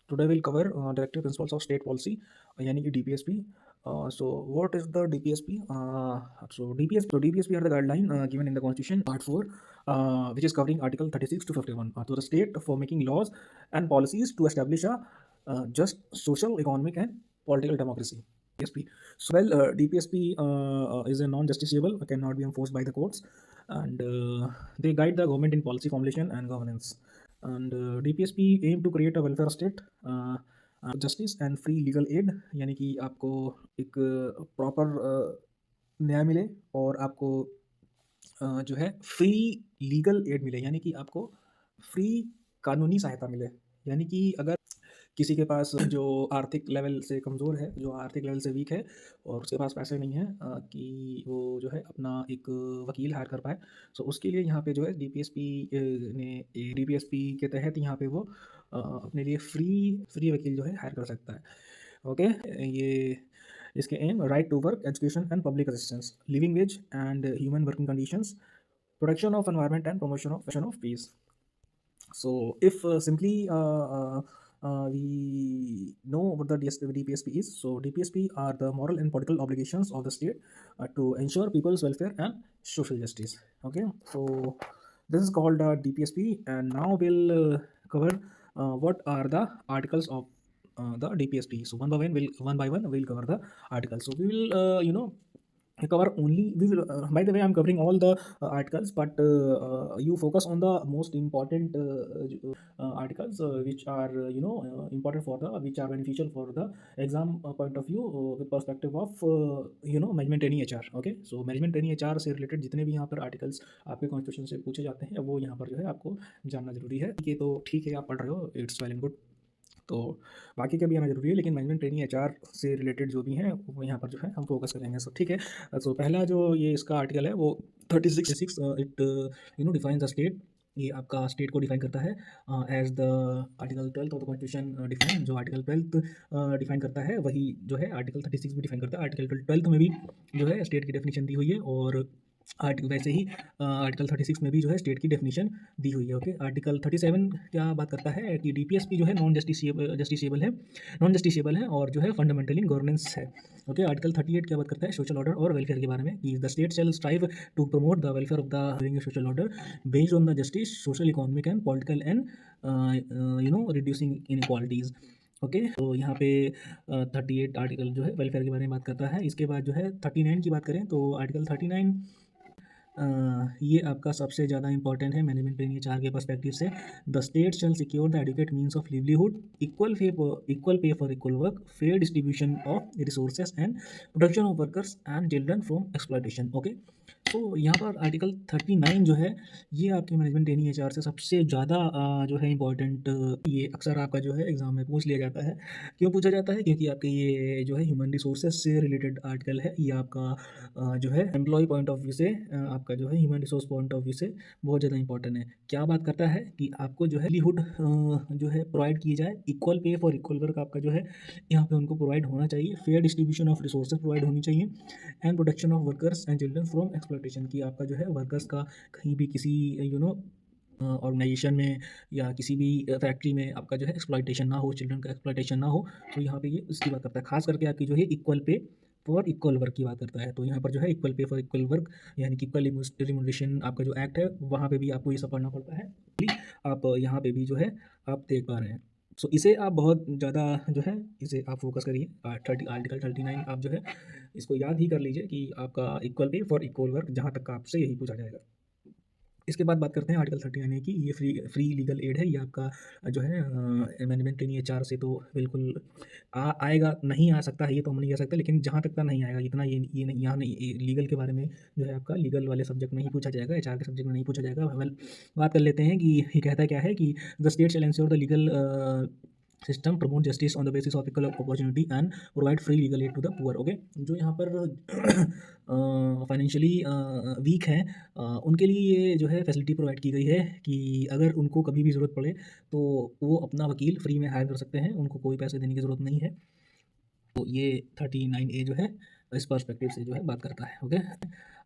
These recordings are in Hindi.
Today we'll cover Directive Principles of State Policy, यानी कि DPSP. So what is the DPSP? DPSP are the guideline given in the Constitution, Part 4, which is covering Article 36 to 51 to the state for making laws and policies to establish a just social, economic, and political democracy. DPSP. DPSP is a non-justiciable, cannot be enforced by the courts, and they guide the government in policy formulation and governance. And DPSP aim to create a welfare state, justice and free legal add, यानी कि आपको एक प्रॉपर न्याय मिले और आपको जो है फ्री लीगल एड मिले, यानी कि आपको फ्री कानूनी सहायता मिले। यानी कि अगर किसी के पास जो आर्थिक लेवल से कमज़ोर है, जो आर्थिक लेवल से वीक है और उसके पास पैसे नहीं हैं कि वो जो है अपना एक वकील हायर कर पाए, सो उसके लिए यहाँ पे जो है डीपीएसपी ने डीपीएसपी के तहत यहाँ पे वो अपने लिए फ्री वकील जो है हायर कर सकता है। ओके, ये इसके aim right to work, education and public assistance, living wage and human working conditions, protection of environment and promotion of peace. So if simply we know what the DPSP is, so DPSP are the moral and political obligations of the state to ensure people's welfare and social justice. Okay, so this is called DPSP, and now we'll cover what are the articles of the DPSP. So one by one we'll cover the articles. So we will cover only, we will by the way I'm covering all the articles, but you focus on the most important articles which are important for the, which are beneficial for the exam point of view, with perspective of management training HR. Okay, so management training HR से रिलेटेड जितने भी यहाँ पर आर्टिकल्स आपके कॉन्स्टिट्यूशन से पूछे जाते हैं वो यहाँ पर जो है आपको जानना जरूरी है। ये तो ठीक है, आप पढ़ रहे हो, इट्स वेल एंड गुड, तो बाकी का भी आना जरूरी है, लेकिन मैनेजमेंट ट्रेनिंग एचआर से रिलेटेड जो भी हैं वो यहाँ पर जो है हम फोकस करेंगे। सो ठीक है, सो पहला जो ये इसका आर्टिकल है वो 36 इट डिफाइंस द स्टेट। ये आपका स्टेट को डिफाइन करता है as the article 12 of the constitution define. जो आर्टिकल 12 डिफाइन करता है वही जो है आर्टिकल 36 भी डिफाइन करता है। आर्टिकल 12 में भी जो है स्टेट की डेफिनेशन दी हुई है, और वैसे ही आर्टिकल 36 में भी जो है स्टेट की डेफिनेशन दी हुई है। ओके, आर्टिकल 37 क्या बात करता है कि डीपीएसपी जो है नॉन जस्टिसेबल है और जो है फंडामेंटल इन गवर्नेंस है। ओके, आर्टिकल 38 क्या बात करता है सोशल ऑर्डर और वेलफेयर के बारे में, कि the state shall strive to promote the welfare of the social order based on the justice, social, economic and political and reducing inequalities. Okay, तो यहाँ पे 38 आर्टिकल जो है वेलफेयर के बारे में बात करता है। इसके बाद जो है 39 की बात करें तो आर्टिकल 39 ये आपका सबसे ज़्यादा इंपॉर्टेंट है मैनेजमेंट ट्रेनिंग एचआर के पर्सपेक्टिव से। The state shell secure the educate means of livelihood, equal pay for equal work, fair distribution of resources and protection of workers and children from exploitation. Okay, तो यहाँ पर आर्टिकल 39 जो है ये आपके मैनेजमेंट ट्रेनिंग एचआर से सबसे ज़्यादा जो है इंपॉर्टेंट, ये अक्सर आपका जो है एग्जाम में पूछ लिया जाता है। क्यों पूछा जाता है? क्योंकि आपके ये जो है ह्यूमन रिसोर्सेज से रिलेटेड आर्टिकल है। ये आपका जो है एम्प्लॉय पॉइंट ऑफ व्यू से, आपका जो है human resource point of view से बहुत ज़्यादा इंपॉर्टेंट है। क्या बात करता है कि आपको जो है लिवलीहुड जो है प्रोवाइड की जाए, equal pay for equal work आपका जो है यहाँ पे उनको प्रोवाइड होना चाहिए, fair distribution of resources provide होनी चाहिए, and protection of workers and children from exploitation, की आपका जो है वर्कर्स का कहीं भी किसी ऑर्गेनाइजेशन में या किसी भी फैक्ट्री में आपका जो है एक्सप्लॉयटेशन ना हो, चिल्ड्रन का एक्सप्लॉयटेशन ना हो। तो यहाँ पे ये उसकी बात करता है, खास करके आपकी जो है equal pay for equal work की बात करता है। तो यहाँ पर जो है equal pay for equal work यानी कि इक्वल रिम्यूनरेशन आपका जो एक्ट है वहाँ पे भी आपको ये सब पढ़ना पड़ता है। आप यहाँ पे भी जो है आप देख पा रहे हैं। सो इसे आप बहुत ज़्यादा जो है इसे आप फोकस करिए। आर्टिकल 39 आप जो है इसको याद ही कर लीजिए कि आपका equal pay for equal work, जहाँ तक का आपसे यही पूछा जाएगा। इसके बाद बात करते हैं आर्टिकल 39 की। ये फ्री लीगल एड है। ये आपका जो है मैनेजमेंट ट्रेनिंग एचआर से तो बिल्कुल आएगा, नहीं आ सकता है ये तो हम नहीं कह सकते, लेकिन जहाँ तक का नहीं आएगा इतना ये नहीं, यहाँ नहीं, लीगल के बारे में जो है आपका लीगल वाले सब्जेक्ट में ही पूछा जाएगा, एचआर के सब्जेक्ट में नहीं पूछा जाएगा। वेल, बात कर लेते हैं कि ये कहता क्या है कि the state shall ensure the legal system promote justice on the basis of equal opportunity and provide free legal aid to the poor. Okay, जो यहाँ पर फाइनेंशियली वीक हैं उनके लिए ये जो है फैसिलिटी प्रोवाइड की गई है कि अगर उनको कभी भी ज़रूरत पड़े तो वो अपना वकील फ्री में हायर कर सकते हैं, उनको कोई पैसे देने की ज़रूरत नहीं है। तो ये 39A जो है इस पर्सपेक्टिव से जो है बात करता है। ओके,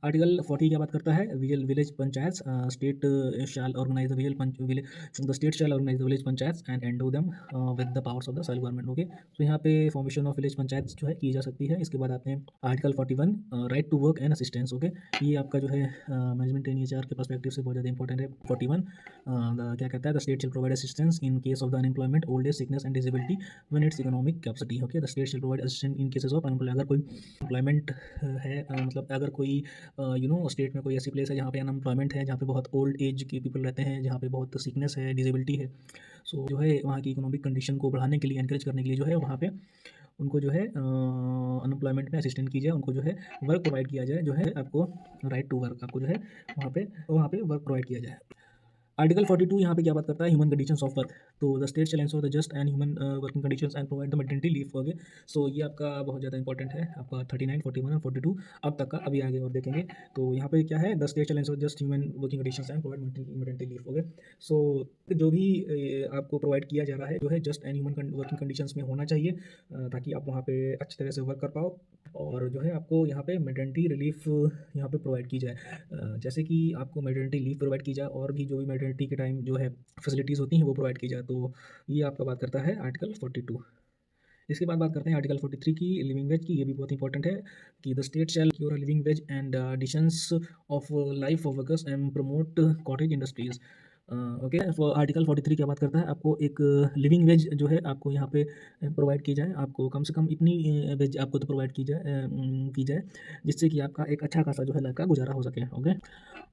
आर्टिकल 40 क्या बात करता है, village panchayat state shall organise the state shall organise the village panchayat and endow them with the powers of the self government. Okay, तो यहाँ पे फॉर्मेशन ऑफ विलेज पंचायत जो है की जा सकती है। इसके बाद आते हैं article 41 right to work and assistance. Okay, ये आपका जो है मैनेजमेंट इन एचआर के पर्सपेक्टिव से बहुत ज़्यादा इंपॉर्टेंट है। 41 क्या कहता है, the state shall provide assistance in case of the unemployment, old age, sickness and disability when its economic capacity. Okay, the state shall provide assistance in cases of unemploy, अगर कोई एम्प्लॉयमेंट है मतलब अगर कोई स्टेट में कोई ऐसी प्लेस है जहाँ पे अनएम्प्लॉयमेंट है, जहाँ पे बहुत ओल्ड एज के पीपल रहते हैं, जहाँ पे बहुत सिकनेस है, डिसेबिलिटी है, सो जो है वहाँ की इकोनॉमिक कंडीशन को बढ़ाने के लिए, एनकरेज करने के लिए जो है वहाँ पे उनको जो है अनएम्प्लॉयमेंट में असिस्टेंट की जाए, उनको जो है वर्क प्रोवाइड किया जाए, जो है आपको राइट टू वर्क, आपको जो है वहाँ पे वर्क प्रोवाइड किया जाए। आर्टिकल 42 यहाँ पे क्या बात करता है, ह्यूमन कंडीशंस ऑफ वर्क। तो the state shall ensure the just and human working conditions and provide the maternity leave. Okay, so ये आपका बहुत ज़्यादा इंपॉर्टेंट है, आपका 39, 41 और 42 अब तक का, अभी आगे और देखेंगे। तो यहाँ पे क्या है, the state shall ensure just human working conditions and provide maternity leave. Okay, so जो भी आपको प्रोवाइड किया जा रहा है जो है just and human working conditions में होना चाहिए, ताकि आप वहाँ पे अच्छी तरह से वर्क कर पाओ, और जो है आपको यहाँ पे मैटरनिटी रिलीफ यहाँ पे प्रोवाइड की जाए। जैसे कि आपको मैटरनिटी लीव प्रोवाइड की जाए, और भी जो भी मैटरनिटी के टाइम जो है फैसिलिटीज़ होती हैं वो प्रोवाइड की जाए। तो ये आपका बात करता है आर्टिकल 42। इसके बाद बात करते हैं आर्टिकल 43 की, लिविंग वेज की। ये भी बहुत इंपॉर्टेंट है कि the state shall cure living wage and additions of life of workers and promote cottage industries. Okay, article 43 क्या बात करता है, आपको एक लिविंग वेज जो है आपको यहाँ पे प्रोवाइड की जाए, आपको कम से कम इतनी वेज आपको तो प्रोवाइड की जाए जिससे कि आपका एक अच्छा खासा जो है लाइफ का गुजारा हो सके। ओके,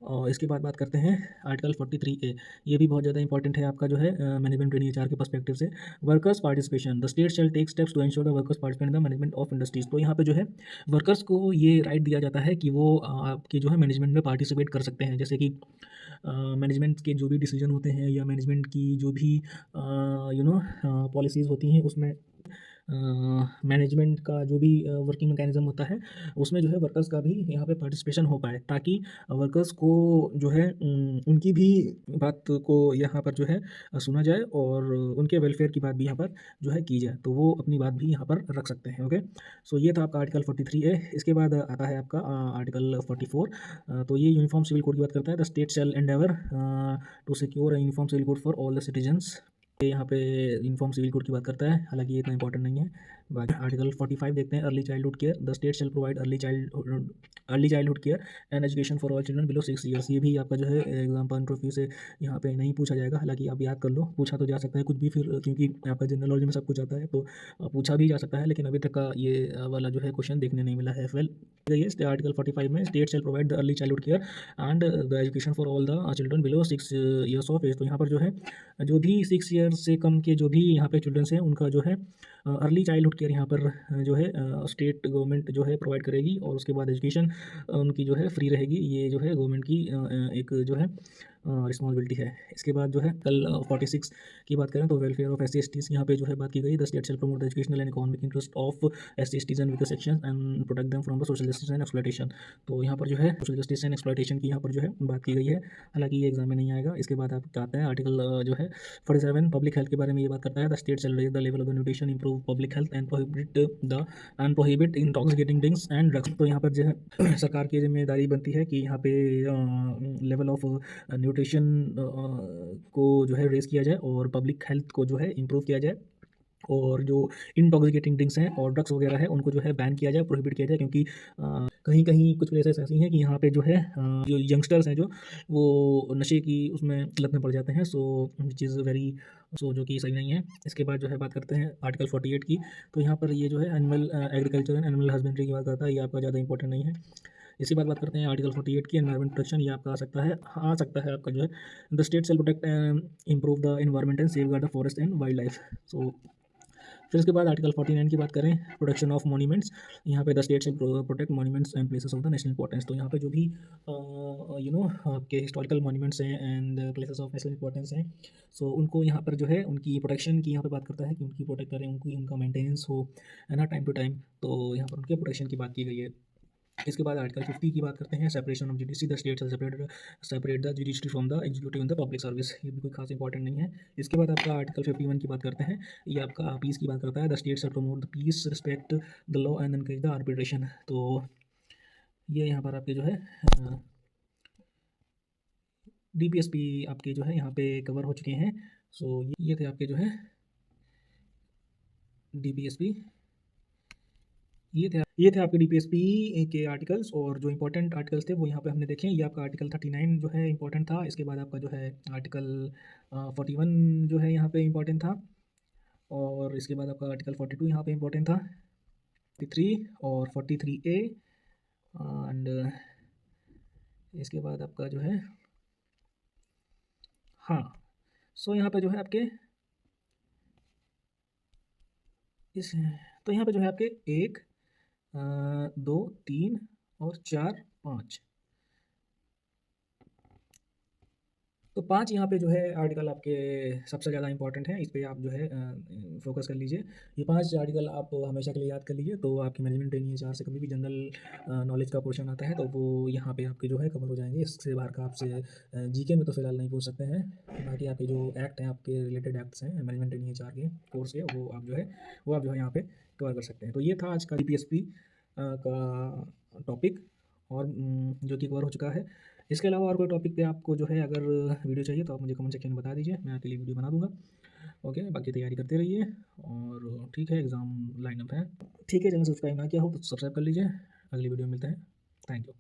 और इसके बाद बात करते हैं आर्टिकल 43A। ये भी बहुत ज़्यादा इंपॉर्टेंट है आपका जो है मैनेजमेंट ट्रेनिंग एचआर के पर्सपेक्टिव से। Workers participation, the state shall take steps to ensure the workers participate in the management of industries. तो यहाँ पे जो है वर्कर्स को ये राइट दिया जाता है कि वो आपके जो है मैनेजमेंट में पार्टिसिपेट कर सकते हैं। जैसे कि मैनेजमेंट के जो भी डिसीजन होते हैं, या मैनेजमेंट की जो भी पॉलिसीज़ होती हैं, उसमें मैनेजमेंट का जो भी वर्किंग मैकेनिज़्म होता है, उसमें जो है वर्कर्स का भी यहाँ पे पार्टिसिपेशन हो पाए, ताकि वर्कर्स को जो है उनकी भी बात को यहाँ पर जो है सुना जाए, और उनके वेलफेयर की बात भी यहाँ पर जो है की जाए, तो वो अपनी बात भी यहाँ पर रख सकते हैं। ओके, सो ये था आपका आर्टिकल 43A। इसके बाद आता है आपका आर्टिकल 44। तो ये यूनिफॉर्म सिविल कोड की बात करता है, the state shall endeavour to secure uniform civil code for all the citizens. ये यहाँ पे यूनिफॉर्म सिविल कोड की बात करता है, हालांकि ये इतना इंपॉर्टेंट नहीं है। बाकी आर्टिकल 45 देखते हैं, early childhood care, the state shall provide early childhood care and education for all children below 6 years. ये भी आपका जो है एग्जाम पॉइंट ऑफ व्यू से यहाँ पे नहीं पूछा जाएगा, हालांकि आप याद कर लो, पूछा तो जा सकता है कुछ भी फिर, क्योंकि आपका जनरल नॉलेज में सब कुछ आता है, तो पूछा भी जा सकता है, लेकिन अभी तक का ये वाला जो है क्वेश्चन देखने नहीं मिला है। वेल, ये आर्टिकल 45 में state shall provide the early childhood care and the education for all the children below 6 years of age. तो यहाँ पर जो है जो भी 6 ईयर से कम के जो भी यहाँ पे चिल्ड्रंस हैं, उनका जो है अर्ली चाइल्डहुड केयर यहाँ पर जो है स्टेट गवर्नमेंट जो है प्रोवाइड करेगी, और उसके बाद एजुकेशन उनकी जो है फ्री रहेगी। ये जो है गवर्नमेंट की एक जो है रिस्पॉन्सिबिलिटी है। इसके बाद जो है कल 46 की बात करें, तो वेलफेयर ऑफ SC/STs यहाँ पे जो है बात की गई, the state shall promote the educational and economic interest of SC/STs and weaker sections and protect them from the social justice and exploitation. तो यहाँ पर जो है सोशल जस्टिस एंड एक्सप्लॉयटेशन की यहाँ पर जो है बात की गई है, हालांकि ये एग्जाम में नहीं आएगा। इसके बाद आप आते हैं आर्टिकल जो है 47 पब्लिक हेल्थ के बारे में ये बात करता है, the state shall raise the level of the nutrition, improve public health and prohibit intoxicating drinks and drugs. तो यहाँ पर जो है सरकार की जिम्मेदारी बनती है कि यहाँ पे लेवल ऑफ न्यूट्रिशन को जो है रेज़ किया जाए, और पब्लिक हेल्थ को जो है इम्प्रूव किया जाए, और जो इंटॉक्सिकेटिंग ड्रिंक्स हैं और ड्रग्स वगैरह है उनको जो है बैन किया जाए, प्रोहिबिट किया जाए, क्योंकि कहीं कहीं कुछ प्लेसेस ऐसी हैं कि यहाँ पे जो है जो यंगस्टर्स हैं जो वो नशे की उसमें लत में पड़ जाते हैं, सो विच इज़ वेरी, सो जो कि सही नहीं है। इसके बाद जो है बात करते हैं आर्टिकल 48 की। तो यहाँ पर ये जो है animal agriculture and animal husbandry की बात करता है, ये आपका ज़्यादा इंपॉर्टेंट नहीं है। इसी बात करते हैं आर्टिकल 48 की, एनवायरमेंट प्रोटेक्शन। ये आपका आ सकता है आपका जो है, the state shall protect improve the environment and safeguard the forest and wild life. So फिर उसके बाद आर्टिकल 49 की बात करें, प्रोटेक्शन ऑफ मॉन्यूमेंट्स। यहाँ पे the state shall protect monuments and places of the national importance. तो यहाँ पे जो भी आपके हिस्टोरिकल मॉन्यूमेंट्स हैं and places of national importance हैं, सो उनको यहाँ पर जो है उनकी प्रोटेक्शन की यहाँ पे बात करता है कि उनकी प्रोटेक्ट करें, उनका मेंटेनेंस हो, है ना, टाइम टू टाइम। तो यहाँ पर उनके प्रोटेक्शन की बात की गई है। इसके बाद आर्टिकल 50 की बात करते हैं, separation of judiciary, the state shell separate the judiciary from the executive in the public service. ये भी कोई खास इंपॉर्टेंट नहीं है। इसके बाद आपका आर्टिकल 51 की बात करते हैं, ये आपका पीस की बात करता है, the state shall promote the peace, respect the law and encourage the arbitration. तो ये यहाँ पर आपके जो है डीपीएसपी आपके जो है यहाँ पे कवर हो चुके हैं। सो ये थे आपके जो है डीपीएसपी, ये थे आपके डीपीएसपी के आर्टिकल्स, और जो इंपॉर्टेंट आर्टिकल्स थे वो यहाँ पे हमने देखे हैं। ये आपका आर्टिकल 39 जो है इंपॉर्टेंट था। इसके बाद आपका जो है आर्टिकल 41 जो है यहाँ पे इंपॉर्टेंट था, और इसके बाद आपका आर्टिकल 42 यहाँ पे इंपॉर्टेंट था, 43 और 43A, एंड इसके बाद आपका जो है हाँ। सो यहाँ पे जो है आपके इस तो यहाँ पे जो है आपके 1 2 3 और 4 5, तो 5 यहाँ पे जो है आर्टिकल आपके सबसे ज़्यादा इंपॉर्टेंट हैं। इस पे आप जो है फोकस कर लीजिए। ये 5 आर्टिकल आप हमेशा के लिए याद कर लीजिए। तो आपकी मैनेजमेंट ट्रेनिंग एचआर से कभी भी जनरल नॉलेज का पोर्शन आता है तो वो यहाँ पे आपके जो है कवर हो जाएंगे। इससे बाहर का आपसे जीके में तो फिलहाल नहीं पूछ सकते हैं। बाकी आपके जो एक्ट हैं, आपके रिलेटेड एक्ट्स हैं मैनेजमेंट ट्रेनिंग एचआर के कोर्स के, वो आप जो है यहाँ पे कवर कर सकते हैं। तो ये था आज का डीपीएसपी का टॉपिक, और जो कि कवर हो चुका है। इसके अलावा और कोई टॉपिक पे आपको जो है अगर वीडियो चाहिए तो आप मुझे कमेंट सेक्शन में बता दीजिए, मैं आपके लिए वीडियो बना दूंगा। ओके, बाकी तैयारी करते रहिए, और ठीक है, एग्ज़ाम लाइनअप है। ठीक है, चैनल सब्सक्राइब ना किया हो तो सब्सक्राइब कर लीजिए। अगली वीडियो में मिलते हैं। Thank you.